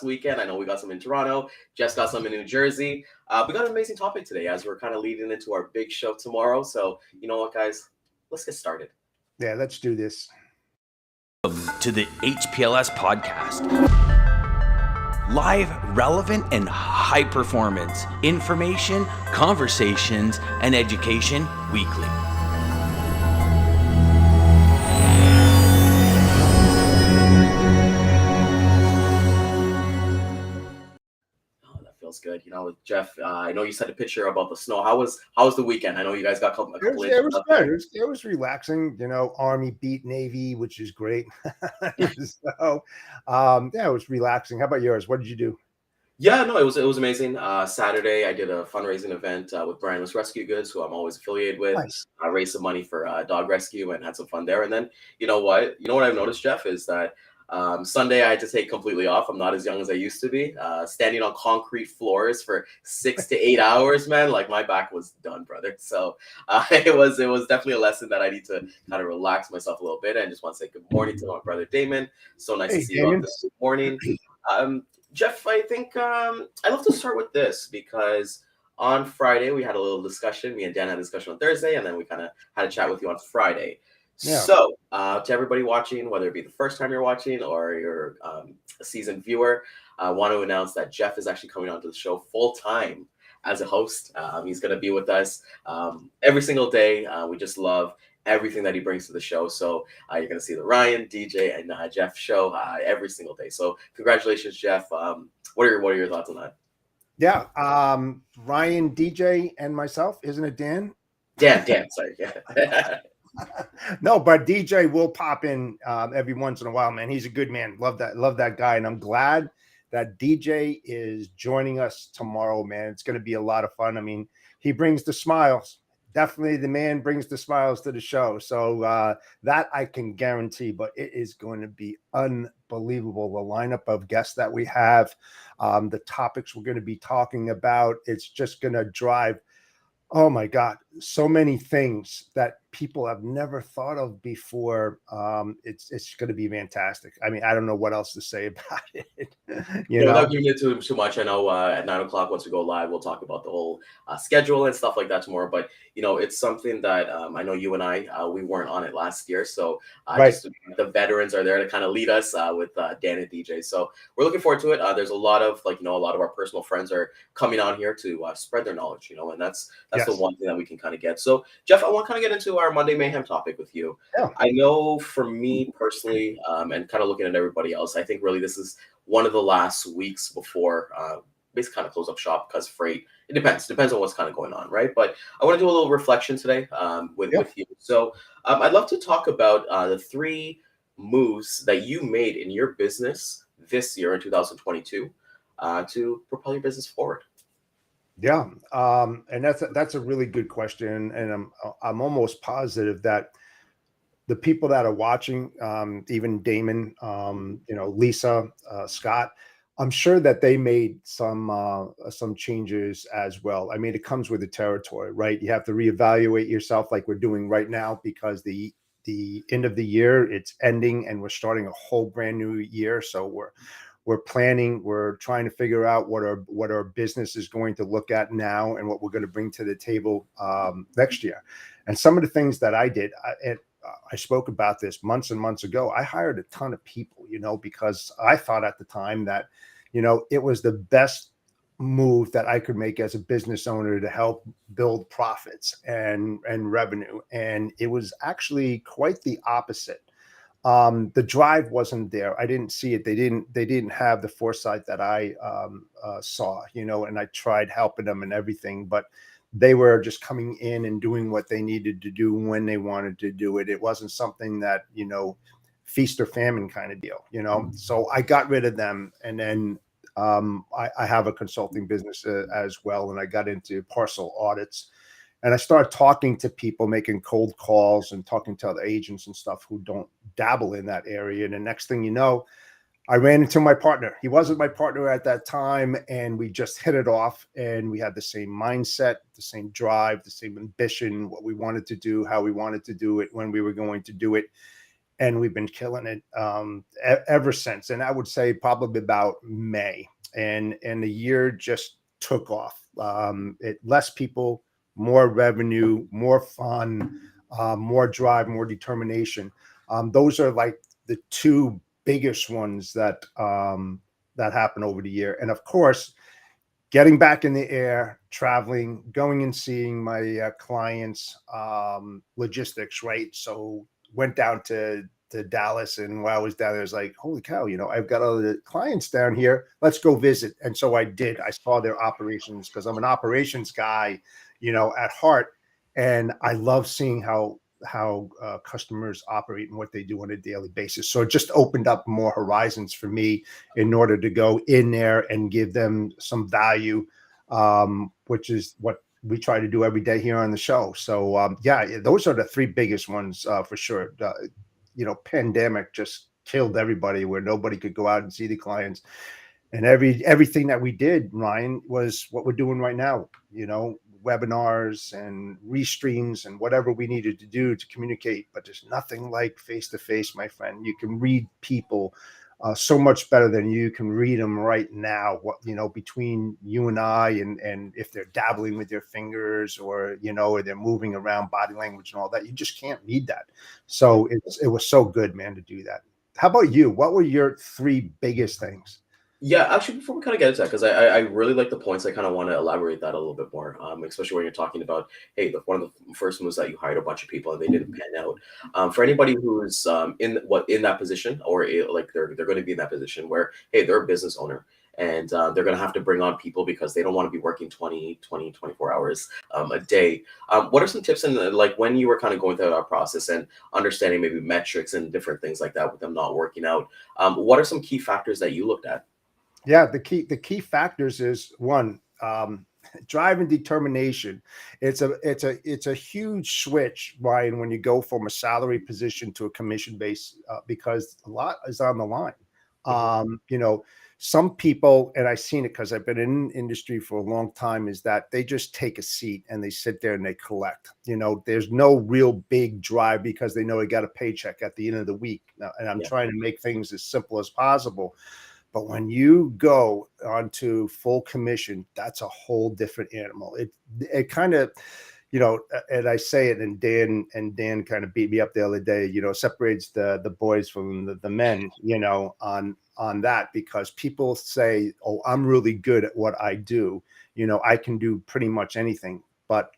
weekend. I know we got some in Toronto, Jess got some in New Jersey. We got an amazing topic today as we're kind of leading into our big show tomorrow. So, you know what, guys? Let's get started. Yeah, let's do this. Welcome to the HPLS podcast. Live, relevant, and high performance information, conversations, and education weekly. Good. You know, Jeff, I know you sent a picture about the snow. How was the weekend? I know you guys got a couple inches. It was good. It was relaxing. You know, Army beat Navy, which is great. So, yeah, it was relaxing. How about yours? What did you do? Yeah, no, it was amazing. Saturday, I did a fundraising event with Brandless Rescue Goods, who I'm always affiliated with. Nice. I raised some money for dog rescue and had some fun there. And then, you know what? I've noticed, Jeff, is that Sunday I had to take completely off. I'm not as young as I used to be. Standing on concrete floors for 6 to 8 hours, man, like my back was done, brother. So it was definitely a lesson that I need to kind of relax myself a little bit. And just want to say good morning to my brother Daman. So nice to see you up this morning. Jeff, I think I'd love to start with this because on Friday we had a little discussion. Me and Dan had a discussion on Thursday, and then we kind of had a chat with you on Friday. Yeah. So to everybody watching, whether it be the first time you're watching or you're a seasoned viewer, I want to announce that Jeff is actually coming onto the show full time as a host. He's going to be with us every single day. We just love everything that he brings to the show. So you're going to see the Ryan, DJ, and Jeff show every single day. So congratulations, Jeff. What are your thoughts on that? Yeah. Ryan, DJ, and myself. Isn't it Dan? Dan, sorry. Yeah. No, but DJ will pop in every once in a while, man. He's a good man. Love that guy. And I'm glad that DJ is joining us tomorrow, man. It's going to be a lot of fun. I mean, he brings the smiles. Definitely the man brings the smiles to the show. So that I can guarantee, but it is going to be unbelievable. The lineup of guests that we have, the topics we're going to be talking about, it's just going to drive, oh my God, so many things that people have never thought of before. It's going to be fantastic. I mean, I don't know what else to say about it. Without giving it too much, I know at 9 o'clock, once we go live, we'll talk about the whole schedule and stuff like that tomorrow. But, it's something that I know you and I, we weren't on it last year. So right. Just the veterans are there to kind of lead us with Dan and DJ. So we're looking forward to it. There's a lot of a lot of our personal friends are coming on here to spread their knowledge, and that's yes. The one thing that we can kind of get. So, Jeff, I want to kind of get into our Monday Mayhem topic with you. Yeah. I know for me personally, and kind of looking at everybody else, I think really this is one of the last weeks before basically kind of close up shop because freight. It depends on what's kind of going on, right? But I want to do a little reflection today with you. So I'd love to talk about the 3 moves that you made in your business this year in 2022 to propel your business forward. Yeah, and that's a really good question, and I'm almost positive that the people that are watching, even Daman, Lisa, Scott, I'm sure that they made some changes as well. I mean, it comes with the territory, right? You have to reevaluate yourself, like we're doing right now, because the end of the year, it's ending, and we're starting a whole brand new year. So we're planning, we're trying to figure out what our business is going to look at now and what we're going to bring to the table next year. And some of the things that I did, I spoke about this months and months ago. I hired a ton of people, because I thought at the time that, it was the best move that I could make as a business owner to help build profits and revenue. And it was actually quite the opposite. The drive wasn't there. I didn't see it. They didn't have the foresight that I saw, and I tried helping them and everything, but they were just coming in and doing what they needed to do when they wanted to do it. It wasn't something that, feast or famine kind of deal, So I got rid of them. And then I have a consulting business as well. And I got into parcel audits. And I started talking to people, making cold calls and talking to other agents and stuff who don't dabble in that area. And the next thing you know, I ran into my partner. He wasn't my partner at that time, and we just hit it off. And we had the same mindset, the same drive, the same ambition, what we wanted to do, how we wanted to do it, when we were going to do it. and we've been killing it ever since. And I would say probably about May, and the year just took off. Less people, more revenue, more fun, more drive, more determination. Those are like the two biggest ones that happen over the year. And of course, getting back in the air, traveling, going and seeing my clients, logistics, right? So went down to Dallas, and while I was down there, I was like, holy cow, I've got other clients down here. Let's go visit. And so I did. I saw their operations because I'm an operations guy, at heart. And I love seeing how customers operate and what they do on a daily basis. So it just opened up more horizons for me in order to go in there and give them some value, which is what we try to do every day here on the show. So yeah, those are the three biggest ones for sure. Pandemic just killed everybody, where nobody could go out and see the clients. And everything that we did, Ryan, was what we're doing right now, webinars and restreams and whatever we needed to do to communicate. But there's nothing like face-to-face, my friend. You can read people so much better than you can read them right now. Between you and I, and if they're dabbling with their fingers, or or they're moving around, body language and all that, you just can't read that. So it was so good, man, to do that. How about you? What were your three biggest things? Yeah, actually, before we kind of get into that, because I really like the points, I kind of want to elaborate that a little bit more, especially when you're talking about, hey, one of the first moves that you hired a bunch of people and they didn't pan out. For anybody who's in that position, or like they're going to be in that position where, hey, they're a business owner, and they're going to have to bring on people because they don't want to be working 24 hours a day. What are some tips in like when you were kind of going through that process and understanding maybe metrics and different things like that with them not working out? What are some key factors that you looked at? Yeah, the key factors is one, drive and determination. It's a huge switch, Ryan, when you go from a salary position to a commission base, because a lot is on the line. Some people, and I've seen it because I've been in industry for a long time, is that they just take a seat and they sit there and they collect. There's no real big drive because they know they got a paycheck at the end of the week. And I'm trying to make things as simple as possible. But when you go onto full commission, that's a whole different animal. It kind of, and I say it, and Dan kind of beat me up the other day, separates the boys from the men, on that, because people say, oh, I'm really good at what I do. I can do pretty much anything. But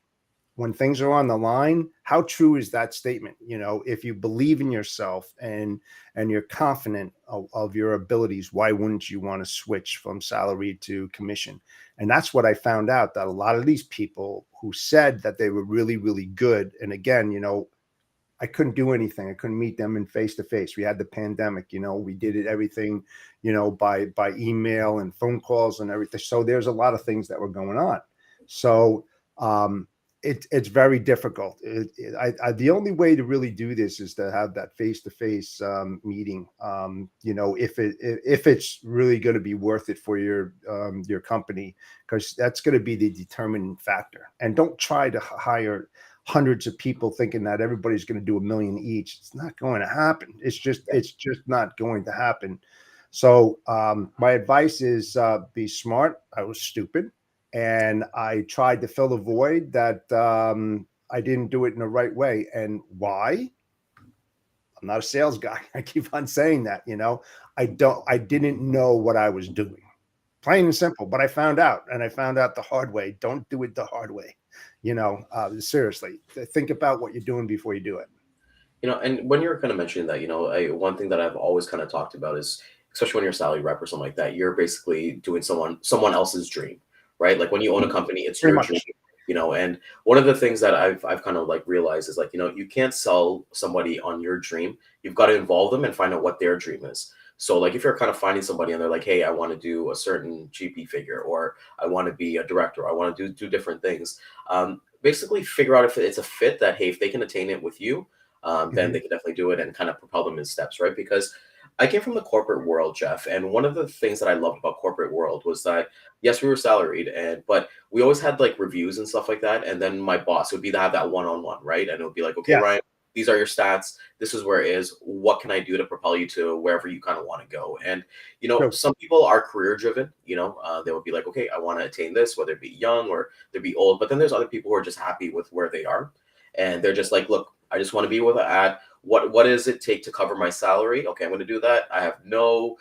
when things are on the line, how true is that statement? If you believe in yourself and you're confident of your abilities, why wouldn't you want to switch from salary to commission? And that's what I found out, that a lot of these people who said that they were really, really good. And again, I couldn't do anything. I couldn't meet them in face to face. We had the pandemic, we did it everything, by email and phone calls and everything. So there's a lot of things that were going on. So, it's very difficult. The only way to really do this is to have that face-to-face meeting. If it's really going to be worth it for your company, because that's going to be the determining factor. And don't try to hire hundreds of people thinking that everybody's going to do $1 million each. It's not going to happen. It's just not going to happen. So my advice is be smart. I was stupid. And I tried to fill a void that I didn't do it in the right way. And why? I'm not a sales guy. I keep on saying that, I didn't know what I was doing. Plain and simple. But I found out, and I found out the hard way. Don't do it the hard way. Seriously, think about what you're doing before you do it. And when you're kind of mentioning that, one thing that I've always kind of talked about is, especially when you're a salary rep or something like that, you're basically doing someone else's dream. Right? Like when you own a company, it's your dream, and one of the things that I've kind of like realized is like, you can't sell somebody on your dream. You've got to involve them and find out what their dream is. So like if you're kind of finding somebody and they're like, hey, I want to do a certain GP figure, or I want to be a director, or I want to do different things. Basically figure out if it's a fit that, hey, if they can attain it with you, then they can definitely do it and kind of propel them in steps, right? Because I came from the corporate world, Jeff, and one of the things that I loved about corporate world was that, yes, we were salaried, but we always had like reviews and stuff like that. And then my boss would be to have that one-on-one, right? And it would be like, okay, Ryan, these are your stats. This is where it is. What can I do to propel you to wherever you kind of want to go? And, some people are career driven, they will be like, okay, I want to attain this, whether it be young or they be old. But then there's other people who are just happy with where they are. And they're just like, look, I just want to be where I'm at. What does it take to cover my salary? Okay, I'm going to do that. I have no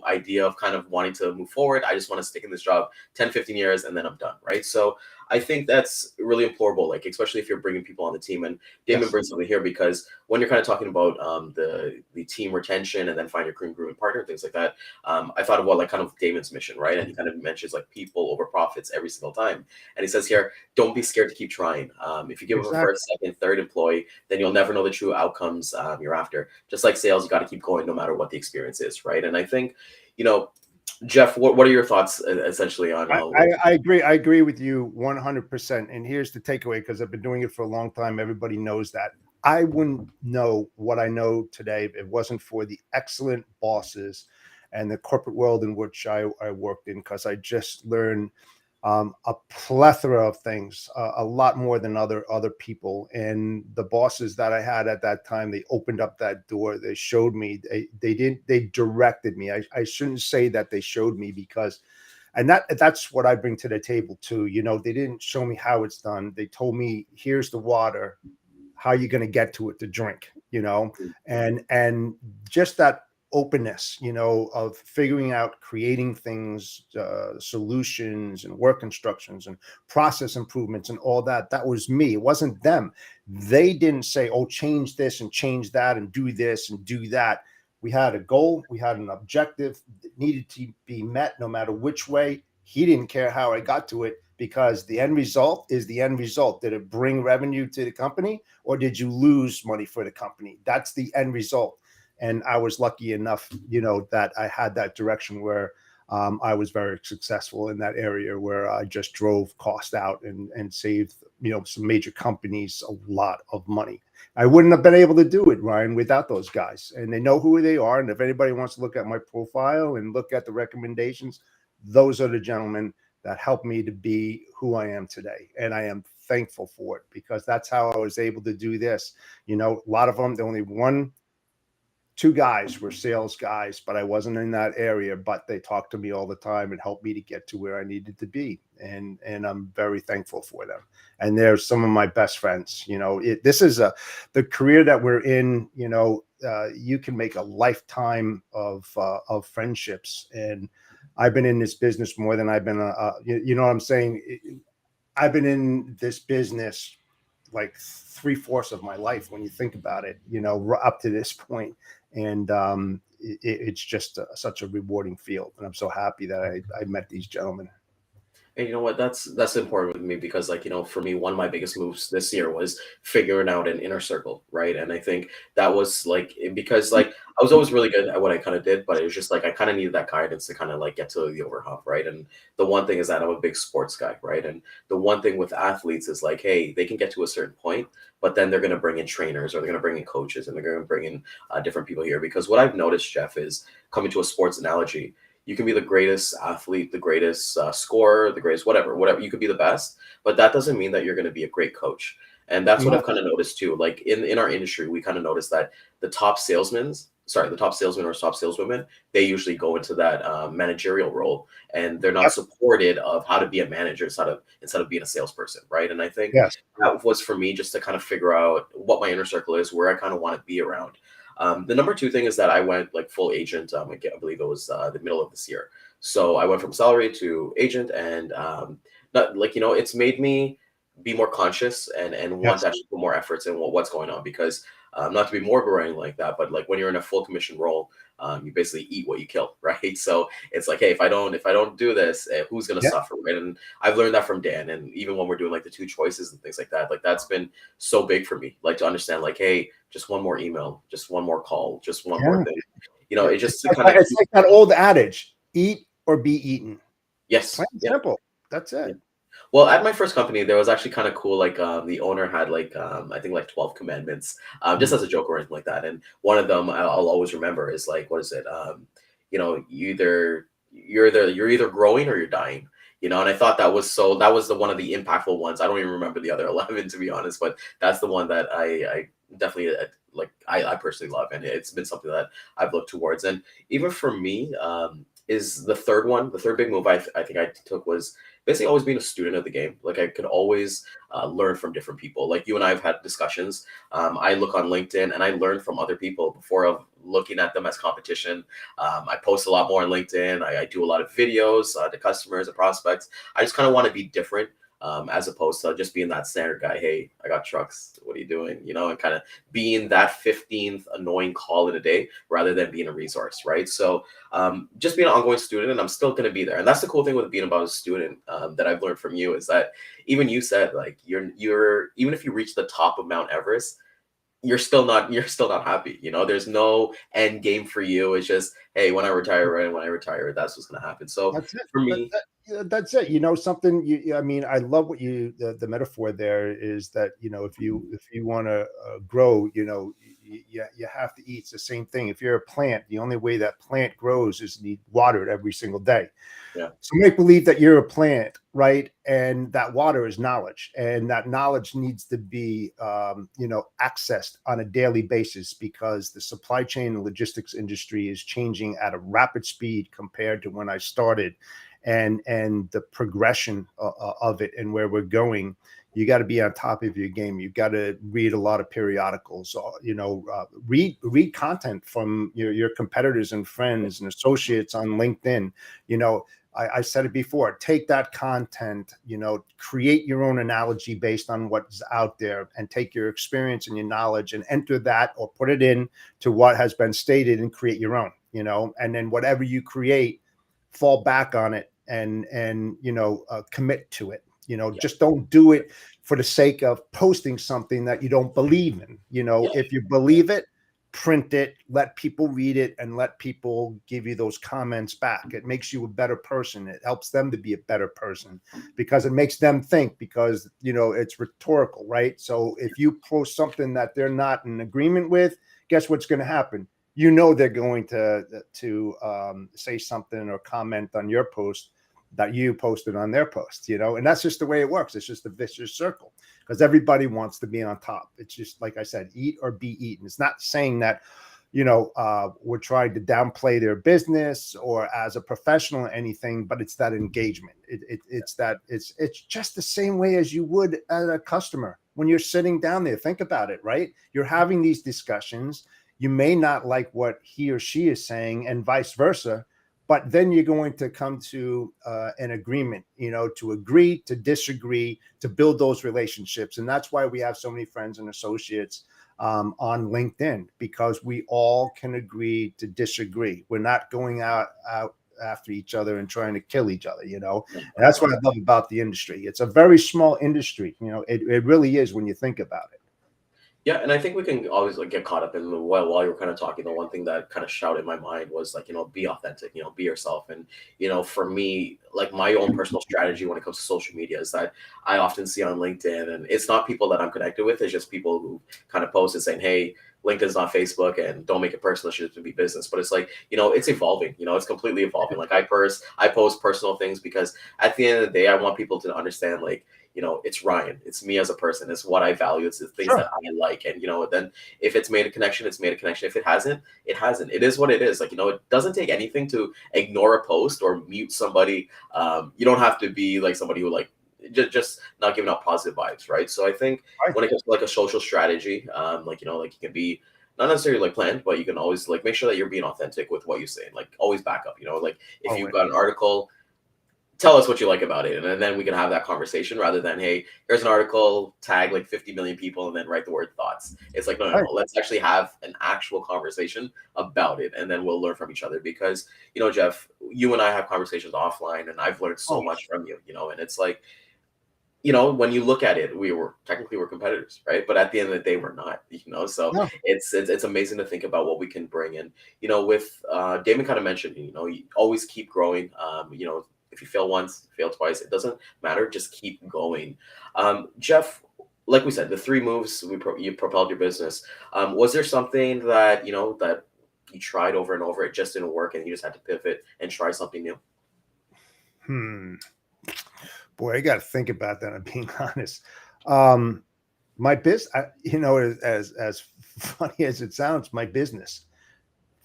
idea of kind of wanting to move forward. I just want to stick in this job 10, 15 years and then I'm done, right? So I think that's really implorable, like especially if you're bringing people on the team. And Daman brings something here because when you're kind of talking about the team retention and then find your grooming partner, things like that, I thought about like kind of Damon's mission, right? And he kind of mentions like people over profits every single time. And he says here, don't be scared to keep trying. If you give them a first, second, third employee, then you'll never know the true outcomes you're after. Just like sales, you got to keep going no matter what the experience is, right? And I think, Jeff, what are your thoughts essentially on? I agree. I agree with you 100%. And here's the takeaway, because I've been doing it for a long time. Everybody knows that. I wouldn't know what I know today if it wasn't for the excellent bosses and the corporate world in which I worked in, because I just learned a plethora of things, a lot more than other people. And the bosses that I had at that time, they opened up that door. They showed me, they directed me. I shouldn't say that they showed me, because, and that's what I bring to the table too. They didn't show me how it's done. They told me, here's the water, how you're going to get to it to drink, and just that openness, of figuring out, creating things, solutions and work instructions and process improvements and all that. That was me. It wasn't them. They didn't say, oh, change this and change that and do this and do that. We had a goal. We had an objective that needed to be met no matter which way. He didn't care how I got to it, because the end result is the end result. Did it bring revenue to the company, or did you lose money for the company? That's the end result. And I was lucky enough, that I had that direction where I was very successful in that area, where I just drove cost out and saved, some major companies a lot of money. I wouldn't have been able to do it, Ryan, without those guys. And they know who they are. And if anybody wants to look at my profile and look at the recommendations, those are the gentlemen that helped me to be who I am today. And I am thankful for it, because that's how I was able to do this. A lot of them, the only two guys were sales guys, but I wasn't in that area, but they talked to me all the time and helped me to get to where I needed to be. And I'm very thankful for them. And they're some of my best friends. This is the career that we're in, you can make a lifetime of friendships. And I've been in this business more than I've been, you know what I'm saying? I've been in this business like 3/4 of my life, when you think about it, up to this point. And it's just such a rewarding field. And I'm so happy that I met these gentlemen. And you know what? That's important with me, because for me, one of my biggest moves this year was figuring out an inner circle, right? And I think that was because I was always really good at what I kind of did, but it was just I kind of needed that guidance to kind of get to the overhump, right? And the one thing is that I'm a big sports guy, right? And the one thing with athletes is hey, they can get to a certain point, but then they're going to bring in trainers, or they're going to bring in coaches, and they're going to bring in different people here. Because what I've noticed, Jeff, is, coming to a sports analogy, you can be the greatest athlete, the greatest scorer, the greatest whatever. You could be the best, but that doesn't mean that you're going to be a great coach. And that's what I've kind of noticed too. In our industry, we kind of noticed that the top salesmen or top saleswomen, they usually go into that managerial role, and they're not supported of how to be a manager instead of being a salesperson, right? And I think that was for me, just to kind of figure out what my inner circle is, where I kind of want to be around. The number two thing is that I went full agent. I believe it was the middle of this year. So I went from salary to agent, and it's made me be more conscious and want to actually put more efforts in what's going on, because not to be morbid or anything like that, but when you're in a full commission role, you basically eat what you kill, right? So it's hey, if I don't do this, who's going to suffer, right? And I've learned that from Dan. And even when we're doing the two choices and things like that, that's been so big for me, to understand hey, just one more email, just one more call, just one more thing, it just it's like that old adage, eat or be eaten. Yes. Plain simple. That's it. Yeah. Well, at my first company, there was actually kind of cool. The owner had I think 12 commandments, just as a joke or anything like that. And one of them I'll always remember is what is it? You're either growing or you're dying. And I thought that was the one of the impactful ones. I don't even remember the other 11 to be honest, but that's the one that I definitely like. I personally love, and it's been something that I've looked towards. And even for me, is the third one, the third big move I think I took was basically always being a student of the game. Like I could always learn from different people. Like you and I have had discussions. I look on LinkedIn and I learn from other people before of looking at them as competition. I post a lot more on LinkedIn. I do a lot of videos to customers and prospects. I just kind of want to be different, as opposed to just being that standard guy. Hey, I got trucks. What are you doing? And kind of being that 15th annoying call in a day rather than being a resource, right? So just being an ongoing student, and I'm still going to be there. And that's the cool thing with being about a student, that I've learned from you, is that even you said, like, you're even if you reach the top of Mount Everest, you're still not happy. There's no end game for you. It's just, hey, when I retire, right? When I retire, that's what's going to happen. So That's it. for me, That's it. Something. I mean, I love what the metaphor there is that if you want to grow, you have to eat. It's the same thing. If you're a plant, the only way that plant grows is need watered every single day. Yeah. So make believe that you're a plant, right? And that water is knowledge, and that knowledge needs to be, accessed on a daily basis, because the supply chain and logistics industry is changing at a rapid speed compared to when I started, and the progression of it and where we're going. You got to be on top of your game. You got to read a lot of periodicals, read content from your competitors and friends and associates on LinkedIn. I said it before, take that content, create your own analogy based on what's out there, and take your experience and your knowledge and enter that, or put it in to what has been stated, and create your own, and then whatever you create, fall back on it and commit to it. Just don't do it for the sake of posting something that you don't believe in. If you believe it, print it, let people read it, and let people give you those comments back. It makes you a better person. It helps them to be a better person, because it makes them think, because it's rhetorical, right? So if you post something that they're not in agreement with, guess what's going to happen? They're going to say something or comment on your post that you posted on their post, and that's just the way it works. It's just a vicious circle, because everybody wants to be on top. It's just, like I said, eat or be eaten. It's not saying that, we're trying to downplay their business or as a professional or anything, but it's that engagement. It's just the same way as you would as a customer when you're sitting down there. Think about it, right? You're having these discussions. You may not like what he or she is saying, and vice versa, but then you're going to come to an agreement, to agree, to disagree, to build those relationships. And that's why we have so many friends and associates on LinkedIn, because we all can agree to disagree. We're not going out after each other and trying to kill each other, And that's what I love about the industry. It's a very small industry, it really is when you think about it. Yeah, and I think we can always get caught up in while you're kind of talking. The one thing that kind of shouted in my mind was be authentic, be yourself. And for me, like my own personal strategy when it comes to social media is that I often see on LinkedIn, and it's not people that I'm connected with. It's just people who kind of post and saying, hey, LinkedIn's not Facebook, and don't make it personal. It should be business. But it's like, it's evolving. It's completely evolving. Like I post personal things because at the end of the day, I want people to understand, like, it's Ryan. It's me as a person. It's what I value. It's the things that I like. And, then if it's made a connection, it's made a connection. If it hasn't, it hasn't. It is what it is. Like, it doesn't take anything to ignore a post or mute somebody. You don't have to be like somebody who just not giving out positive vibes. Right. So I think when it comes to like a social strategy, you can be not necessarily like planned, but you can always make sure that you're being authentic with what you say. Like always back up, if you've got an article, tell us what you like about it, and then we can have that conversation rather than, hey, here's an article, tag 50 million people, and then write the word thoughts. It's like, no, let's actually have an actual conversation about it, and then we'll learn from each other. Because Jeff, you and I have conversations offline, and I've learned so much from you. And it's like, when you look at it, we're competitors, right? But at the end of the day, we're not. So it's amazing to think about what we can bring in. With Daman kind of mentioned, you always keep growing. If you fail once, fail twice, it doesn't matter. Just keep going. Jeff, like we said, the 3 moves you propelled your business. Was there something that that you tried over and over, it just didn't work, and you just had to pivot and try something new? Boy, I got to think about that. I'm being honest. My business, as funny as it sounds, my business.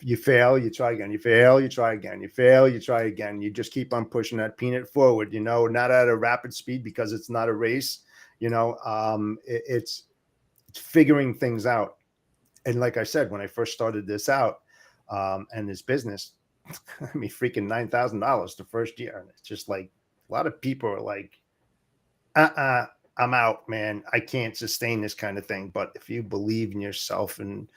You fail, you try again. You fail, you try again. You fail, you try again. You just keep on pushing that peanut forward. Not at a rapid speed because it's not a race. It's figuring things out. And like I said, when I first started this out, and this business, I mean, freaking $9,000 the first year, and it's just like a lot of people are like, I'm out, man. I can't sustain this kind of thing. But if you believe in yourself and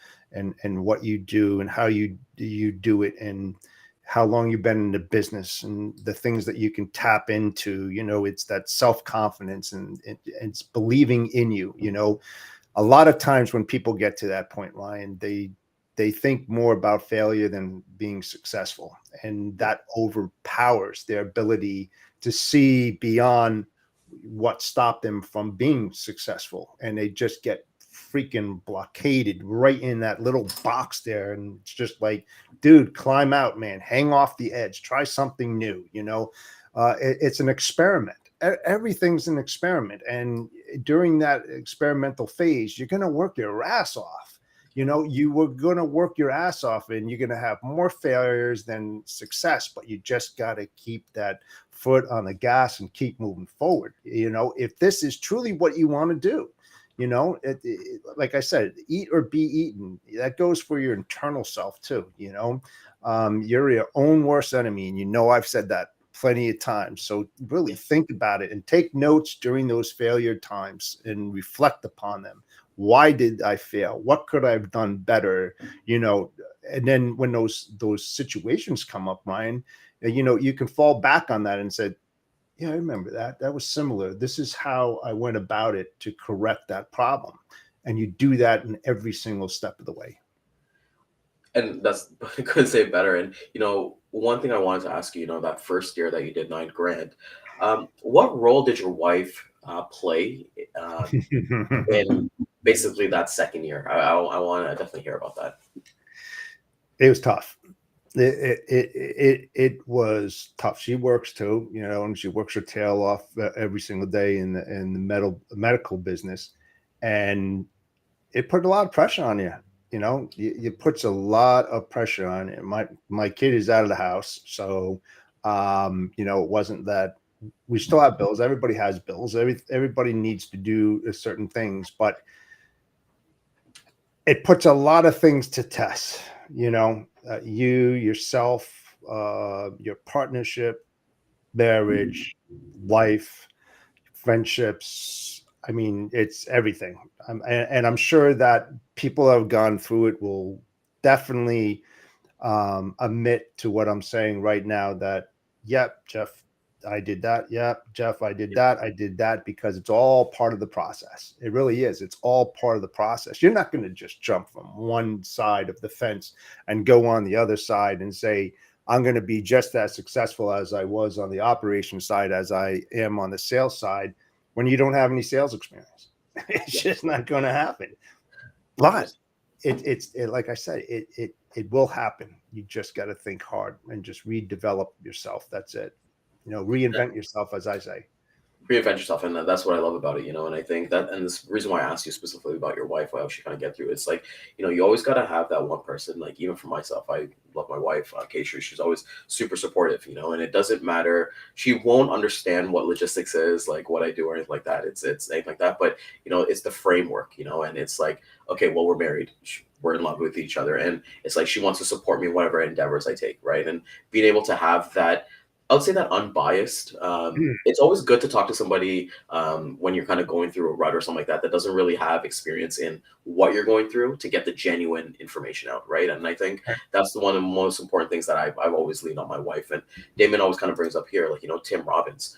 what you do and how you do it and how long you've been in the business and the things that you can tap into, it's that self-confidence and it's believing in you. A lot of times when people get to that point, Ryan, they think more about failure than being successful, and that overpowers their ability to see beyond what stopped them from being successful, and they just get freaking blockaded right in that little box there. And it's just like, dude, climb out, man, hang off the edge, try something new. It's an experiment. Everything's an experiment, and during that experimental phase, you're going to work your ass off. You were going to work your ass off, and you're going to have more failures than success, but you just got to keep that foot on the gas and keep moving forward. If this is truly what you want to do, like I said, eat or be eaten. That goes for your internal self too. You're your own worst enemy. And I've said that plenty of times. So really think about it and take notes during those failure times and reflect upon them. Why did I fail? What could I have done better? And then when those situations come up, Ryan, you can fall back on that and say, yeah, I remember that. That was similar. This is how I went about it to correct that problem. And you do that in every single step of the way. And that's, I couldn't say it better. And, one thing I wanted to ask you, that first year that you did $9,000, what role did your wife play in basically that second year? I want to definitely hear about that. It was tough. It was tough. She works too, and she works her tail off every single day in the medical business, and it put a lot of pressure on you. It puts a lot of pressure on it. My kid is out of the house, so it wasn't that we still have bills. Everybody has bills. Everybody needs to do certain things, but it puts a lot of things to test. You, yourself, your partnership, marriage, life, friendships. I mean, it's everything. And I'm sure that people who have gone through it will definitely admit to what I'm saying right now, that, yep, Jeff, I did that. Yep, Jeff, I did that. I did that, because it's all part of the process. It really is. It's all part of the process. You're not going to just jump from one side of the fence and go on the other side and say, I'm going to be just as successful as I was on the operation side as I am on the sales side, when you don't have any sales experience. It's just not going to happen. But it's like I said, it will happen. You just got to think hard and just redevelop yourself. That's it. Reinvent yourself, as I say. Reinvent yourself, and that's what I love about it, and I think that, and this reason why I asked you specifically about your wife, how she kind of get through, it's like, you always got to have that one person. Like, even for myself, I love my wife, Keisha. She's always super supportive, and it doesn't matter. She won't understand what logistics is, like what I do or anything like that. It's anything like that, but it's the framework, and it's like, okay, well, we're married. We're in love with each other, and it's like she wants to support me in whatever endeavors I take, right? And being able to have that, I would say, that unbiased. It's always good to talk to somebody when you're kind of going through a rut or something like that doesn't really have experience in what you're going through, to get the genuine information out, right? And I think that's one of the most important things that I've always leaned on my wife. And Daman always kind of brings up here, like, Tim Robbins.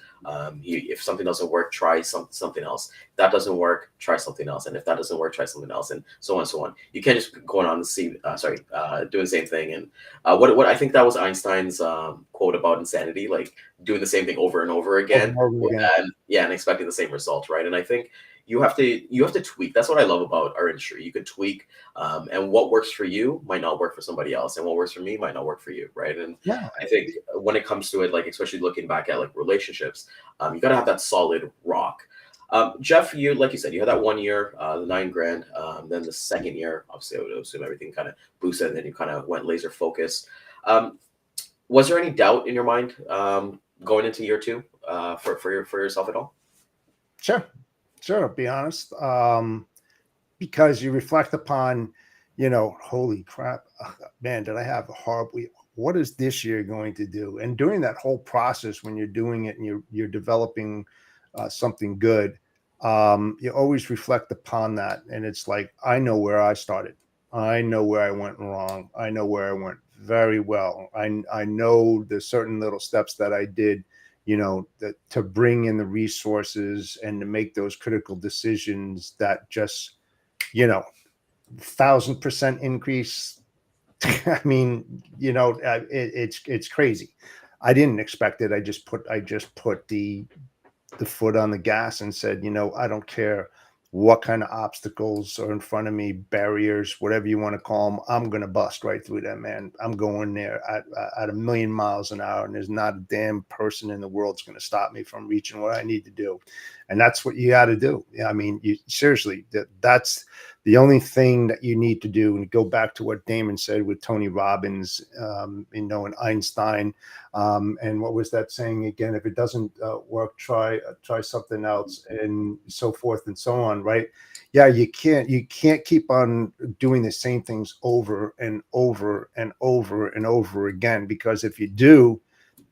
If something doesn't work, try something else. If that doesn't work, try something else. And if that doesn't work, try something else, and so on and so on. You can't just go on the doing the same thing. And what I think that was Einstein's quote about insanity, like doing the same thing over and over again. And expecting the same result, right? And I think you have to tweak. That's what I love about our industry. You can tweak, and what works for you might not work for somebody else, and what works for me might not work for you, right? And Yeah. I think when it comes to it, like especially looking back at like relationships, you got to have that solid rock. Jeff, you like you said, you had that 1 year, the $9,000. Then the second year, obviously, I would assume everything kind of boosted, and then you kind of went laser focused. Was there any doubt in your mind going into year two for yourself at all? Sure. I'll be honest. Because you reflect upon, holy crap, man, did I have a horrible, what is this year going to do? And during that whole process, when you're doing it and you're developing something good, you always reflect upon that. And it's like, I know where I started. I know where I went wrong. I know where I went very well. I know the certain little steps that I did, that to bring in the resources and to make those critical decisions that just, 1,000% increase. I mean, it's crazy. I didn't expect it. I just put the foot on the gas and said, I don't care what kind of obstacles are in front of me, barriers, whatever you want to call them. I'm going to bust right through them, man. I'm going there at 1,000,000 miles an hour, and there's not a damn person in the world that's going to stop me from reaching what I need to do. And that's what you got to do. I mean, seriously, that's the only thing that you need to do. And go back to what Daman said with Tony Robbins, and Einstein. And what was that saying again? If it doesn't work, try something else, and so forth and so on. Right? Yeah, you can't keep on doing the same things over and over and over and over again, because if you do,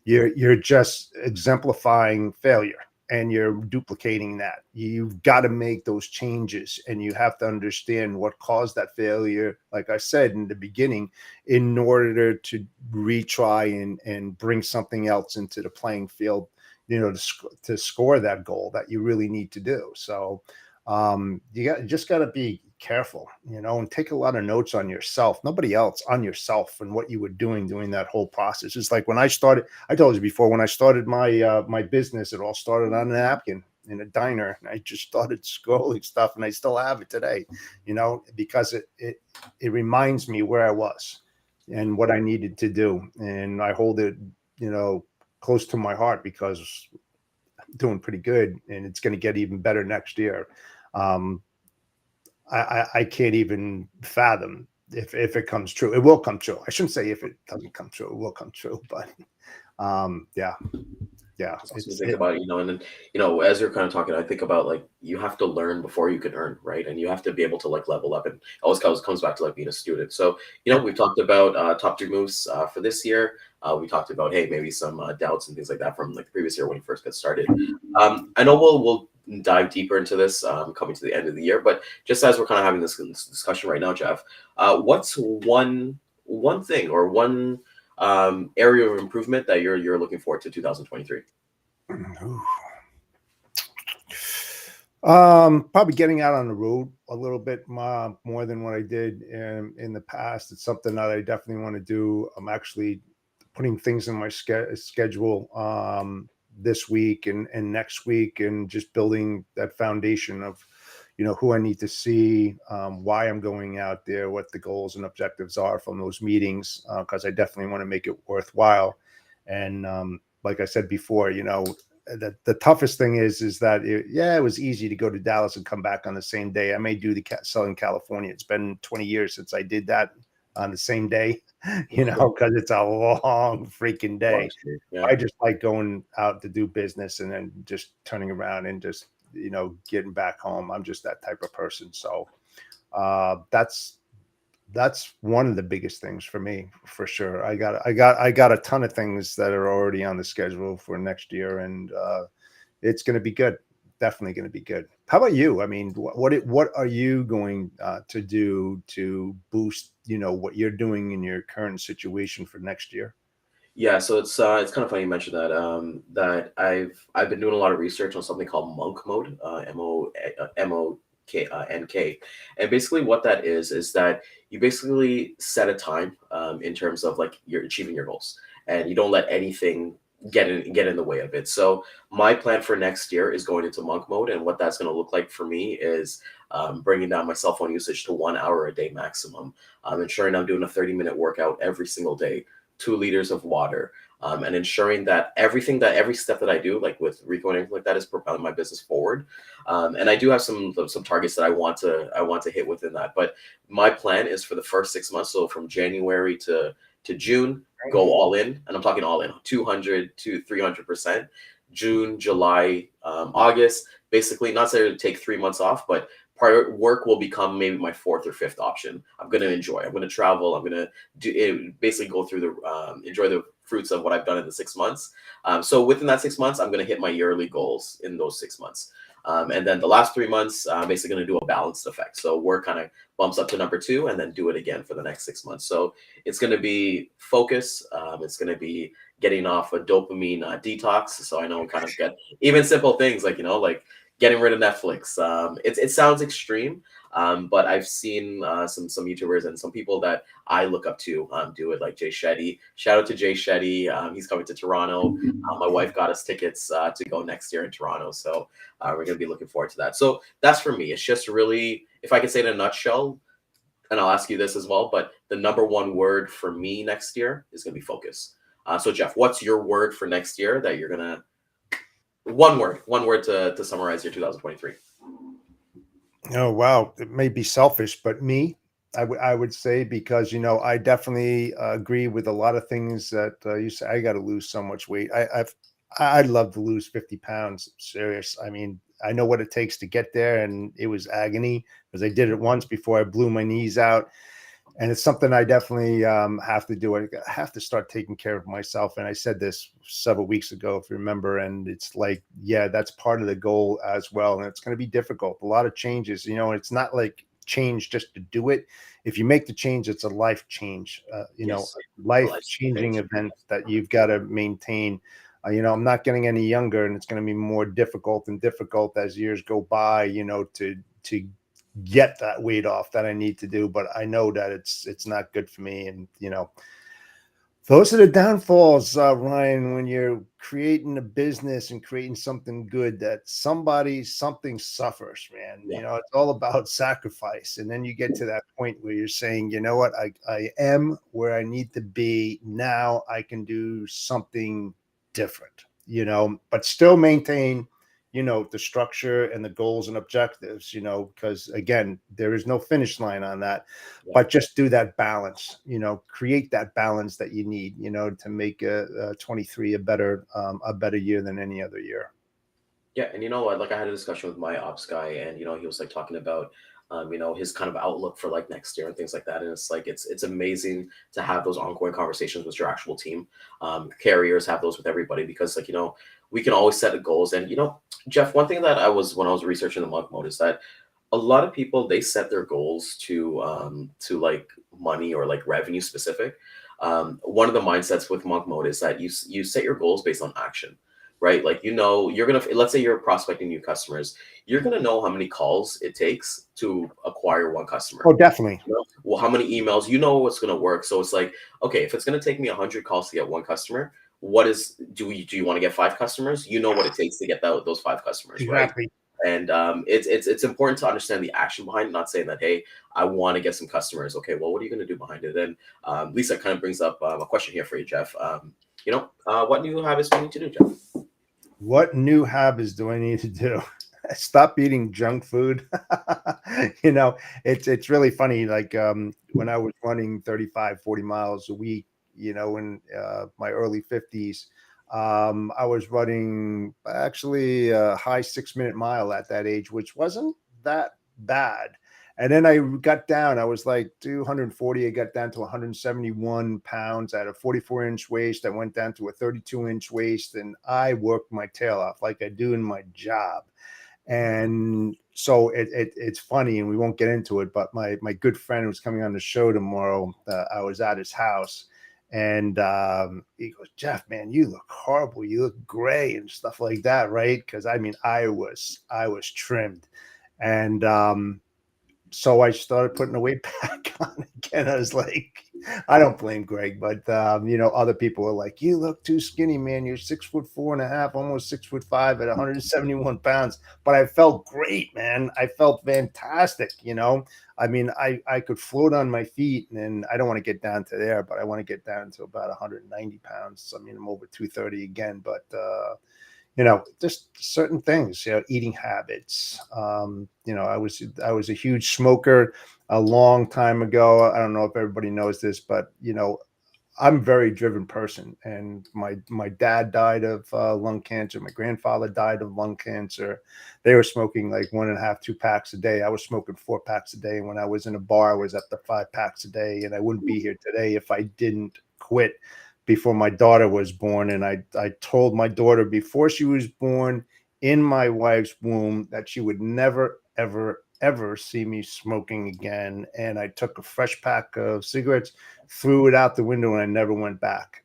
you're just exemplifying failure, and you're duplicating that. You've got to make those changes, and you have to understand what caused that failure, like I said in the beginning, in order to retry and bring something else into the playing field, to score that goal that you really need to do. So you just got to be careful, and take a lot of notes on yourself, nobody else, on yourself, and what you were doing during that whole process. It's like when I started, I told you before, when I started my business, it all started on a napkin in a diner, and I just started scrolling stuff, and I still have it today, because it reminds me where I was and what I needed to do, and I hold it, close to my heart, because I'm doing pretty good, and it's going to get even better next year. I can't even fathom if it comes true. It will come true. I shouldn't say if it doesn't come true, it will come true. But yeah. Think about it, and then as you're kind of talking, I think about like you have to learn before you can earn, right? And you have to be able to like level up, and it always comes back to like being a student. So we've talked about top 3 moves for this year. We talked about maybe some doubts and things like that from like the previous year when you first got started. I know we'll dive deeper into this coming to the end of the year, but just as we're kind of having this discussion right now, Jeff, what's one thing or one area of improvement that you're looking forward to 2023? Probably getting out on the road a little bit more than what I did in the past. It's something that I definitely want to do. I'm actually putting things in my schedule this week and next week, and just building that foundation of who I need to see, why I'm going out there, what the goals and objectives are from those meetings, because I definitely want to make it worthwhile. And like I said before, the toughest thing is that it was easy to go to Dallas and come back on the same day. I may do the Southern California. It's been 20 years since I did that on the same day, because it's a long freaking day. Yeah. I just like going out to do business and then just turning around and just getting back home. I'm just that type of person. So that's one of the biggest things for me, for sure. I got a ton of things that are already on the schedule for next year, and it's going to be good. Definitely going to be good. How about you? I mean, what are you going to do to boost, what you're doing in your current situation for next year? Yeah, so it's kind of funny you mentioned that. That I've been doing a lot of research on something called monk mode, MONK, and basically what that is that you basically set a time in terms of like you're achieving your goals, and you don't let anything get in the way of it. So my plan for next year is going into monk mode, and what that's going to look like for me is bringing down my cell phone usage to 1 hour a day maximum, ensuring I'm doing a 30-minute workout every single day, 2 liters of water, and ensuring that every step that I do, like with Rico and everything like that, is propelling my business forward. And I do have some targets that I want to hit within that. But my plan is for the first 6 months, so from January to June, go all in, and I'm talking all in, 200 to 300%. June, July, August, basically not saying to take 3 months off, but prior work will become maybe my fourth or fifth option. I'm going to enjoy. I'm going to travel. I'm going to do it, basically go through the enjoy the fruits of what I've done in the 6 months. So within that 6 months, I'm going to hit my yearly goals in those 6 months. And then the last 3 months, I'm basically going to do a balanced effect. So work kind of bumps up to number 2, and then do it again for the next 6 months. So it's going to be focus. It's going to be getting off a dopamine detox. So I know we kind of get even simple things like, like getting rid of Netflix. It sounds extreme, but I've seen some YouTubers and some people that I look up to do it, like Jay Shetty. Shout out to Jay Shetty. He's coming to Toronto. My wife got us tickets to go next year in Toronto. So we're going to be looking forward to that. So that's for me. It's just really, if I could say in a nutshell, and I'll ask you this as well, but the number one word for me next year is going to be focus. So Jeff, what's your word for next year that you're going to, one word to summarize your 2023? Oh, wow. It may be selfish, but me, I would say, because, I definitely agree with a lot of things that you say. I got to lose so much weight. I'd love to lose 50 pounds. Serious. I mean, I know what it takes to get there, and it was agony because I did it once before I blew my knees out. And it's something I definitely have to do. I have to start taking care of myself. And I said this several weeks ago, if you remember, and it's like, yeah, that's part of the goal as well. And it's going to be difficult. A lot of changes, it's not like change just to do it. If you make the change, it's a life change, Yes. life-changing event that you've got to maintain. I'm not getting any younger, and it's going to be more difficult and difficult as years go by, to get that weight off that I need to do. But I know that it's not good for me. And, those are the downfalls, Ryan, when you're creating a business and creating something good, that something suffers, man. Yeah. It's all about sacrifice. And then you get to that point where you're saying, you know what, I am where I need to be. Now I can do something different, but still maintain, the structure and the goals and objectives, because again, there is no finish line on that, but just do that balance, create that balance that you need, to make a 23 a better year than any other year. Yeah, and you know what? Like I had a discussion with my ops guy, and he was like talking about, his kind of outlook for like next year and things like that. And it's like it's amazing to have those ongoing conversations with your actual team. Carriers have those with everybody because like we can always set goals. And Jeff, one thing that when I was researching the monk mode is that a lot of people, they set their goals to like money or like revenue specific. One of the mindsets with monk mode is that you set your goals based on action, right? Like, you're going to, let's say you're prospecting new customers, you're going to know how many calls it takes to acquire one customer. Oh, definitely. Well, how many emails, what's going to work. So it's like, okay, if it's going to take me 100 calls to get one customer, do you want to get 5 customers? You know what it takes to get those 5 customers, Exactly. Right? And it's important to understand the action behind it, not saying that, hey, I want to get some customers. Okay, well, what are you going to do behind it? And Lisa kind of brings up a question here for you, Jeff. What new habits do you need to do, Jeff? What new habits do I need to do? Stop eating junk food. It's really funny. Like when I was running 35, 40 miles a week, in my early 50s, I was running actually a high 6-minute mile at that age, which wasn't that bad. And then I got down, I was like 240. I got down to 171 pounds at a 44-inch waist. I went down to a 32-inch waist, and I worked my tail off like I do in my job. And so it's funny, and we won't get into it, but my good friend who's coming on the show tomorrow, I was at his house, and he goes, Jeff, man, you look horrible. You look gray and stuff like that, right? Because I mean, I was trimmed. And so I started putting the weight back on again. I was like, I don't blame Greg, but other people were like, you look too skinny, man. You're 6'4.5", almost 6'5" at 171 pounds. But I felt great, man. I felt fantastic. I mean, I could float on my feet, and I don't want to get down to there, but I want to get down to about 190 pounds. I mean, I'm over 230 again, but just certain things, eating habits. I was a huge smoker a long time ago. I don't know if everybody knows this, but I'm a very driven person, and my dad died of lung cancer. My grandfather died of lung cancer. They were smoking like 1.5, 2 packs a day. I was smoking 4 packs a day. And when I was in a bar, I was up to 5 packs a day. And I wouldn't be here today if I didn't quit before my daughter was born. And I told my daughter before she was born in my wife's womb that she would never, ever, ever see me smoking again. And I took a fresh pack of cigarettes, threw it out the window, and I never went back.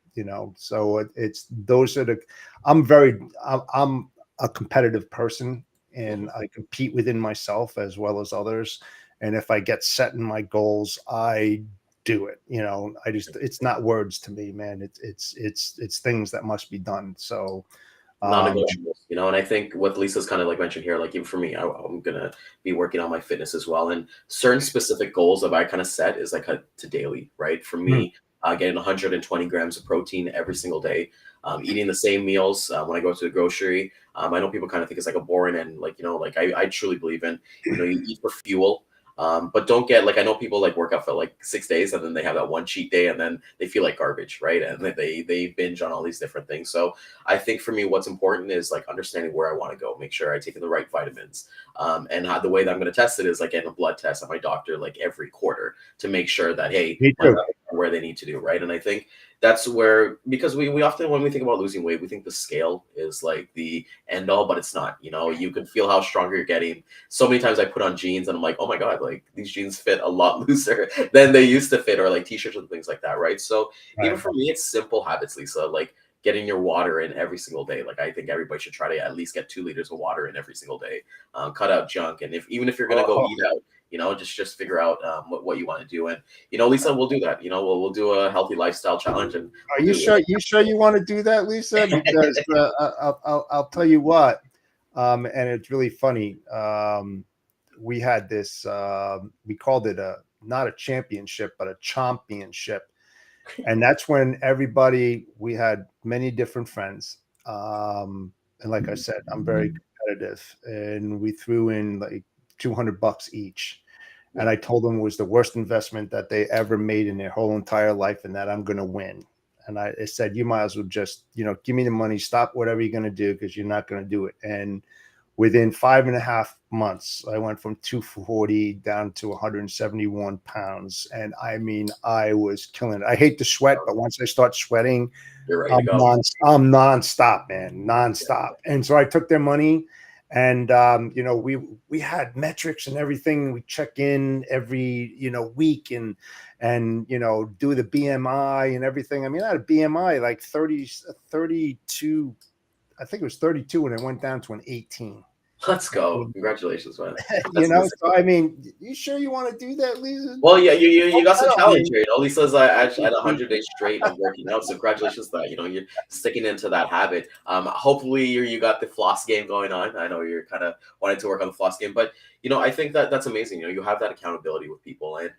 So it's those are the. I'm a competitive person, and I compete within myself as well as others. And if I get set in my goals, I do it. It's not words to me, man. It's things that must be done. So non-negotiables, and I think what Lisa's kind of like mentioned here, like even for me, I'm gonna be working on my fitness as well, and certain specific goals that I kind of set is like to daily, right? For me, getting 120 grams of protein every single day, eating the same meals when I go to the grocery. I know people kind of think it's like a boring, and like I truly believe in you eat for fuel. But don't get like I know people like work out for like 6 days and then they have that one cheat day and then they feel like garbage, right? And they binge on all these different things. So I think for me, what's important is like understanding where I want to go, make sure I take in the right vitamins. And how the way that I'm going to test it is like getting a blood test at my doctor like every quarter to make sure that hey, my levels are where they need to do, right? And I think that's where, because we often, when we think about losing weight, we think the scale is like the end all, but it's not. You can feel how stronger you're getting. So many times I put on jeans and I'm like, oh my God, like these jeans fit a lot looser than they used to fit, or like t-shirts and things like that, right? So even for me, it's simple habits, Lisa, like getting your water in every single day. Like I think everybody should try to at least get 2 liters of water in every single day. Cut out junk, and even if you're gonna go eat out, just figure out what you want to do. And Lisa, we'll do that. We'll do a healthy lifestyle challenge. And are you sure? You sure you want to do that, Lisa? Because I'll tell you what. And it's really funny. We had this. We called it not a championship, but a championship. And that's when we had many different friends. And like I said, I'm very competitive, and we threw in like $200 each. And I told them it was the worst investment that they ever made in their whole entire life, and that I'm going to win. And I said, you might as well just, give me the money, stop whatever you're going to do, because you're not going to do it. And within 5.5 months, I went from 240 down to 171 pounds. And I mean, I was killing it. I hate to sweat, but once I start sweating, you're ready to go. I'm nonstop, man, nonstop. And so I took their money, and we had metrics and everything. We check in every week and do the BMI and everything. I mean, I had a BMI like 32. I think it was 32 when it went down to an 18. Let's go. Congratulations, man. So I mean, you sure you want to do that, Lisa? Well, yeah, you got some challenge here. Lisa's at 100 days straight of working out. So congratulations to that. You're sticking into that habit. Hopefully you got the floss game going on. I know you're kind of wanting to work on the floss game, but I think that's amazing. You have that accountability with people. And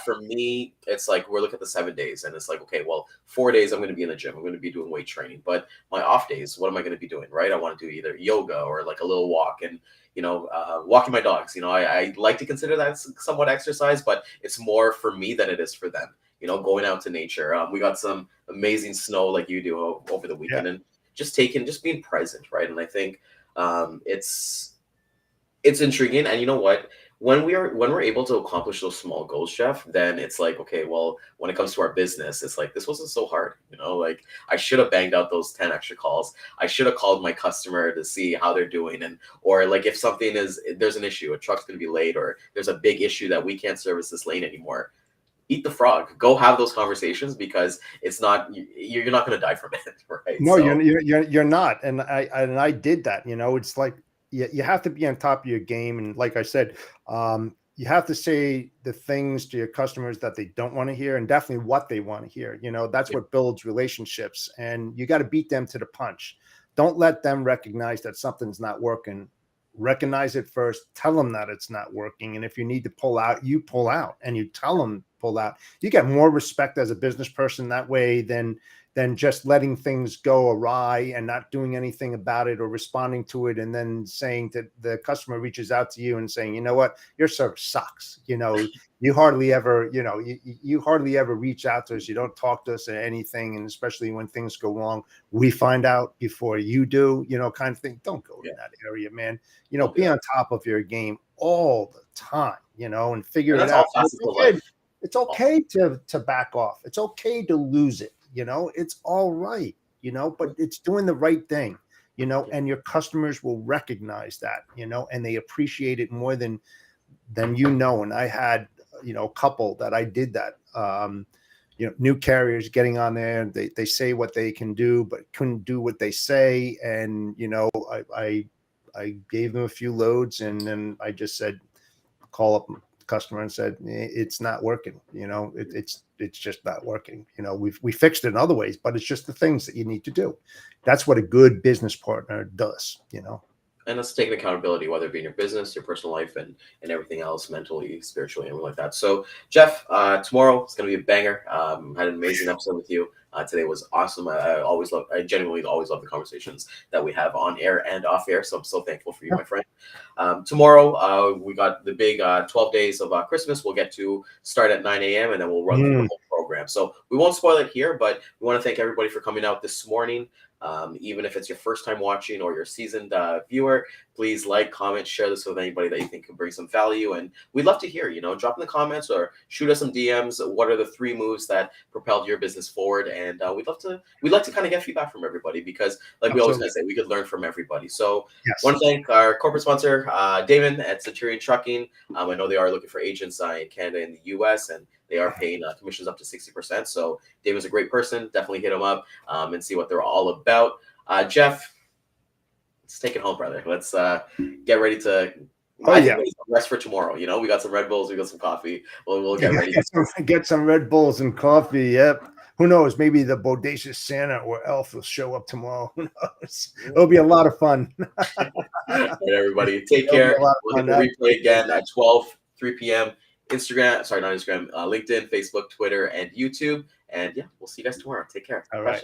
for me, it's like we're looking at the 7 days, and it's like, okay, well, 4 days I'm going to be in the gym. I'm going to be doing weight training, but my off days, what am I going to be doing? Right? I want to do either yoga or like a little walk, and walking my dogs. I like to consider that somewhat exercise, but it's more for me than it is for them. Going out to nature. We got some amazing snow like you do over the weekend, and just being present, right? And I think it's intriguing. And you know what? When we're able to accomplish those small goals, Jeff, then it's like, okay, well, when it comes to our business, it's like, this wasn't so hard. Like I should have banged out those 10 extra calls. I should have called my customer to see how they're doing. Or like if there's an issue, a truck's going to be late, or there's a big issue that we can't service this lane anymore. Eat the frog. Go have those conversations, because it's not, you're not going to die from it, right? No, so, you're not. And I did that. It's like, you have to be on top of your game. And like I said, you have to say the things to your customers that they don't want to hear, and definitely what they want to hear. That's what builds relationships, and you got to beat them to the punch. Don't let them recognize that something's not working. Recognize it first, tell them that it's not working. And if you need to pull out, you pull out, and you tell them pull out. You get more respect as a business person that way than just letting things go awry and not doing anything about it or responding to it. And then saying that the customer reaches out to you and saying, you know what, your service sucks. You hardly ever, you hardly ever reach out to us. You don't talk to us or anything. And especially when things go wrong, we find out before you do, kind of thing. Don't go in that area, man. Be on top of your game all the time, and figure it out. It's okay to back off. It's okay to lose it. It's all right, but it's doing the right thing, and your customers will recognize that, and they appreciate it more than. And I had, a couple that I did that, new carriers getting on there, they say what they can do, but couldn't do what they say. And, I gave them a few loads, and then I just said, call up customer and said, it's not working. It's just not working. We fixed it in other ways, but it's just the things that you need to do. That's what a good business partner does, And that's taking accountability, whether it be in your business, your personal life, and everything else, mentally, spiritually, and like that. So, Jeff, tomorrow it's going to be a banger. Had an amazing episode with you. Today was awesome. I genuinely always love the conversations that we have on air and off air. So I'm so thankful for you, my friend. Tomorrow, we got the big 12 days of Christmas. We'll get to start at 9 a.m. and then we'll run through the whole program. So we won't spoil it here, but we want to thank everybody for coming out this morning. Even if it's your first time watching or you're a seasoned viewer, please like, comment, share this with anybody that you think can bring some value. And we'd love to hear, drop in the comments or shoot us some DMs. What are the 3 moves that propelled your business forward? And we'd like to kind of get feedback from everybody, because like we always say, we could learn from everybody. So want to thank our corporate sponsor, Daman at Centurion Trucking. I know they are looking for agents in Canada and the US, and they are paying commissions up to 60%. So Damon's a great person. Definitely hit him up and see what they're all about. Jeff, let's take it home, brother. Let's get ready to rest for tomorrow. We got some Red Bulls. We got some coffee. We'll get ready. Get some Red Bulls and coffee. Yep. Who knows? Maybe the bodacious Santa or elf will show up tomorrow. Who knows? It'll be a lot of fun. All right, everybody. Take care. We'll hit the replay again at 3 p.m. LinkedIn, Facebook, Twitter, and YouTube. And we'll see you guys tomorrow. Take care. All right.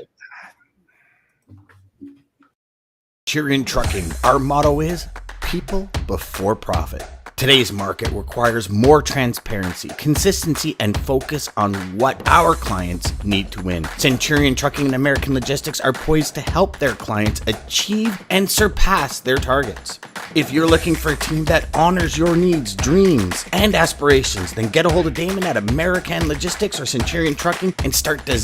Centurion Trucking, our motto is people before profit. Today's market requires more transparency, consistency, and focus on what our clients need to win. Centurion Trucking and American Logistics are poised to help their clients achieve and surpass their targets. If you're looking for a team that honors your needs, dreams, and aspirations, then get a hold of Daman at American Logistics or Centurion Trucking and start designing